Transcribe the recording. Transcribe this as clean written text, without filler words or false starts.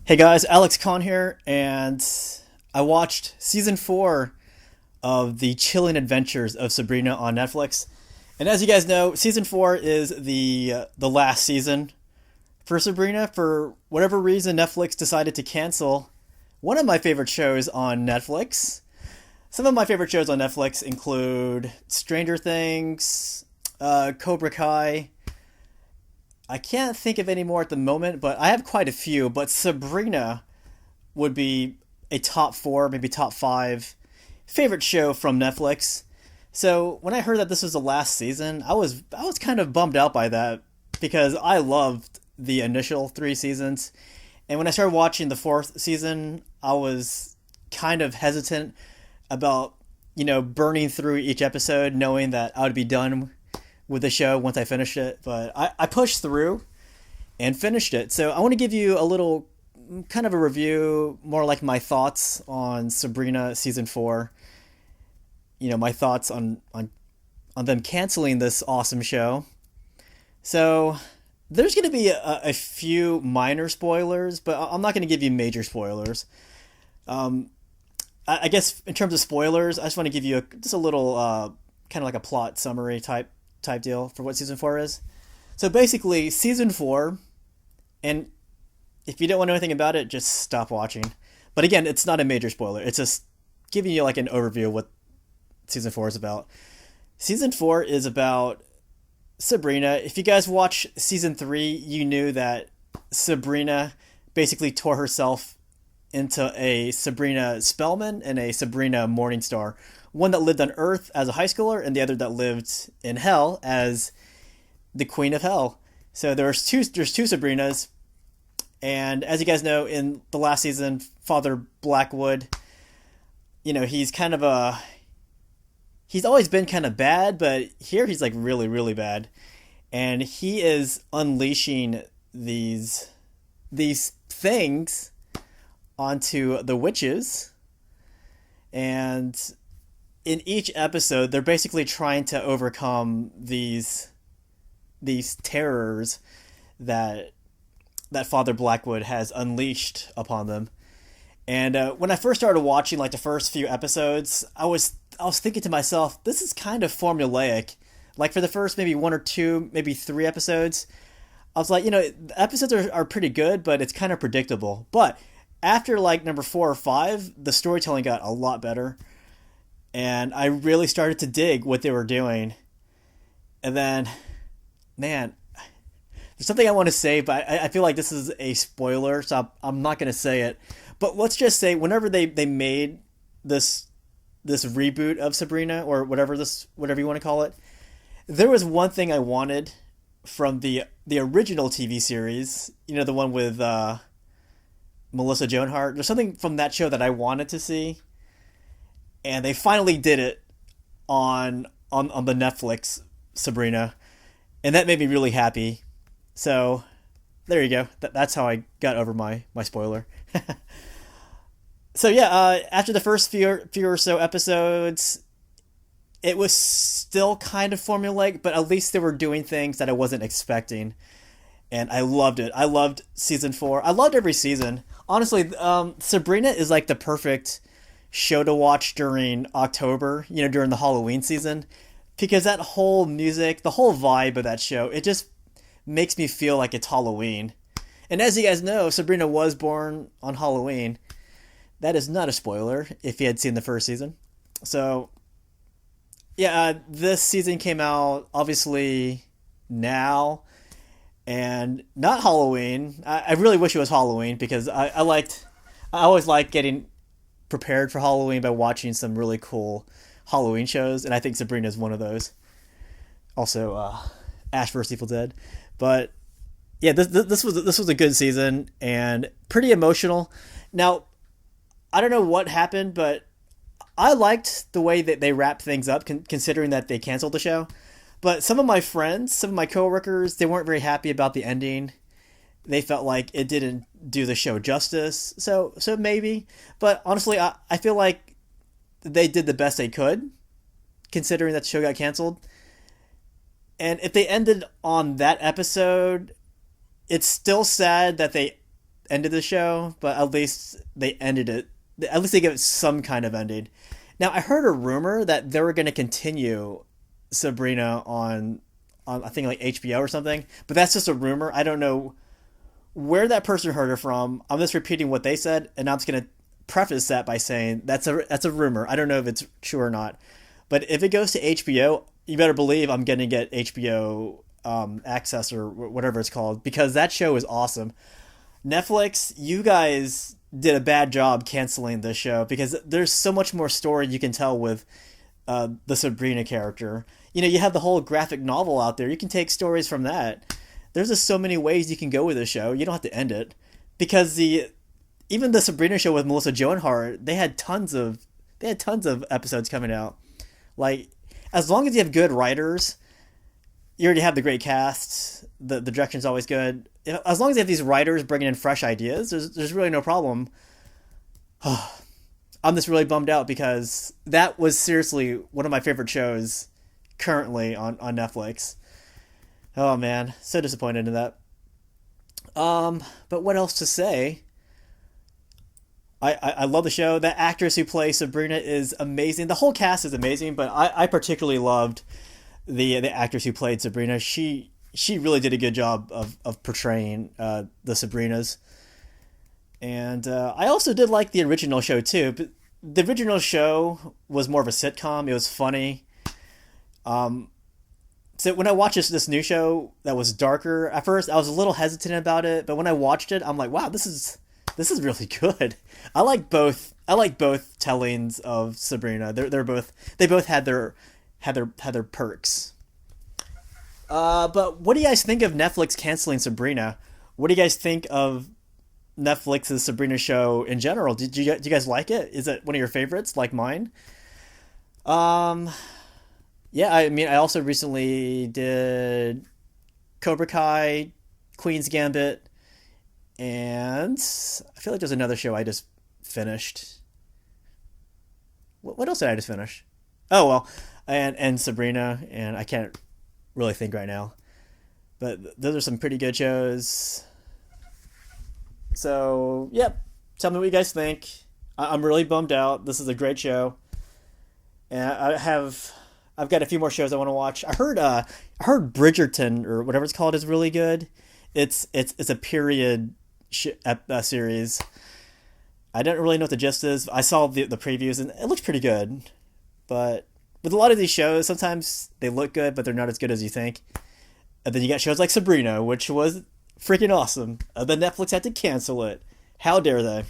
Hey guys, Alex Khan here, and I watched season 4 of the Chilling Adventures of Sabrina on Netflix. And as you guys know, season 4 is the last season for Sabrina. For whatever reason, Netflix decided to cancel one of my favorite shows on Netflix. Some of my favorite shows on Netflix include Stranger Things, Cobra Kai. I can't think of any more at the moment, but I have quite a few. But Sabrina would be a top four, maybe top five favorite show from Netflix. So when I heard that this was the last season, I was kind of bummed out by that because I loved the initial three seasons. And when I started watching the fourth season, I was kind of hesitant about, burning through each episode knowing that I would be done with the show once I finished it. But I pushed through and finished it. So I want to give you a little kind of a review, more like my thoughts on Sabrina season 4. My thoughts on them canceling this awesome show. So there's going to be a few minor spoilers, but I'm not going to give you major spoilers. I guess in terms of spoilers, I just want to give you just a little kind of like a plot summary type deal for what season 4 is. So basically, season 4, and if you don't want to know anything about it, just stop watching. But again, it's not a major spoiler. It's just giving you like an overview of what season 4 is about. Season 4 is about Sabrina. If you guys watch season 3, you knew that Sabrina basically tore herself into a Sabrina Spellman and a Sabrina Morningstar. One that lived on Earth as a high schooler, and the other that lived in Hell as the Queen of Hell. So there's two Sabrinas, and as you guys know, in the last season, Father Blackwood, he's kind of he's always been kind of bad, but here he's like really, really bad, and he is unleashing these things onto the witches, and in each episode, they're basically trying to overcome these terrors that Father Blackwood has unleashed upon them. And when I first started watching, like the first few episodes, I was thinking to myself, this is kind of formulaic. Like for the first maybe one or two, maybe three episodes, I was like, the episodes are pretty good, but it's kind of predictable. But after like number 4 or 5, the storytelling got a lot better. And I really started to dig what they were doing. And then, man, there's something I want to say, but I feel like this is a spoiler, so I'm not going to say it. But let's just say whenever they made this reboot of Sabrina, or whatever you want to call it, there was one thing I wanted from the original TV series, the one with Melissa Joan Hart. There's something from that show that I wanted to see. And they finally did it on the Netflix Sabrina, and that made me really happy. So there you go. That's how I got over my spoiler. So yeah, after the first few or so episodes, it was still kind of formulaic, but at least they were doing things that I wasn't expecting, and I loved it. I loved season 4. I loved every season. Honestly, Sabrina is like the perfect show to watch during October, during the Halloween season, because that whole music, the whole vibe of that show, it just makes me feel like it's Halloween. And as you guys know, Sabrina was born on Halloween. That is not a spoiler if you had seen the first season. So, yeah, this season came out obviously now, and not Halloween. I really wish it was Halloween because I always like getting prepared for Halloween by watching some really cool Halloween shows, and I think Sabrina is one of those. Also, Ash vs. Evil Dead, but yeah, this was a good season and pretty emotional. Now, I don't know what happened, but I liked the way that they wrapped things up, considering that they canceled the show. But some of my friends, some of my coworkers, they weren't very happy about the ending. They felt like it didn't do the show justice. So maybe. But honestly, I feel like they did the best they could, considering that the show got canceled. And if they ended on that episode, it's still sad that they ended the show, but at least they ended it. At least they gave it some kind of ending. Now I heard a rumor that they were going to continue Sabrina on I think like HBO or something, but that's just a rumor. I don't know where that person heard it from. I'm just repeating what they said, and I'm just going to preface that by saying that's a rumor. I don't know if it's true or not, but if it goes to HBO, you better believe I'm going to get HBO access or whatever it's called, because that show is awesome. Netflix, you guys did a bad job canceling this show, because there's so much more story you can tell with the Sabrina character. You know, you have the whole graphic novel out there. You can take stories from that. There's just so many ways you can go with the show. You don't have to end it, because even the Sabrina show with Melissa Joan Hart, they had tons of episodes coming out. Like, as long as you have good writers, you already have the great cast. The direction's always good. As long as you have these writers bringing in fresh ideas, there's really no problem. I'm just really bummed out, because that was seriously one of my favorite shows currently on Netflix. Oh man, so disappointed in that. But what else to say? I love the show. The actress who plays Sabrina is amazing. The whole cast is amazing, but I particularly loved the actress who played Sabrina. She really did a good job of portraying the Sabrinas. And I also did like the original show too. But the original show was more of a sitcom. It was funny. So when I watched this new show that was darker, at first I was a little hesitant about it, but when I watched it, I'm like, wow, this is really good. I like both tellings of Sabrina. They both had their perks. But what do you guys think of Netflix canceling Sabrina? What do you guys think of Netflix's Sabrina show in general? Do you guys like it? Is it one of your favorites, like mine? Yeah, I mean, I also recently did Cobra Kai, Queen's Gambit, and I feel like there's another show I just finished. What else did I just finish? Oh well, and Sabrina, and I can't really think right now. But those are some pretty good shows. So, yep. Tell me what you guys think. I'm really bummed out. This is a great show, and I've got a few more shows I want to watch. I heard Bridgerton or whatever it's called is really good. It's a period series. I don't really know what the gist is. I saw the previews and it looks pretty good. But with a lot of these shows, sometimes they look good, but they're not as good as you think. And then you got shows like Sabrina, which was freaking awesome. Then Netflix had to cancel it. How dare they?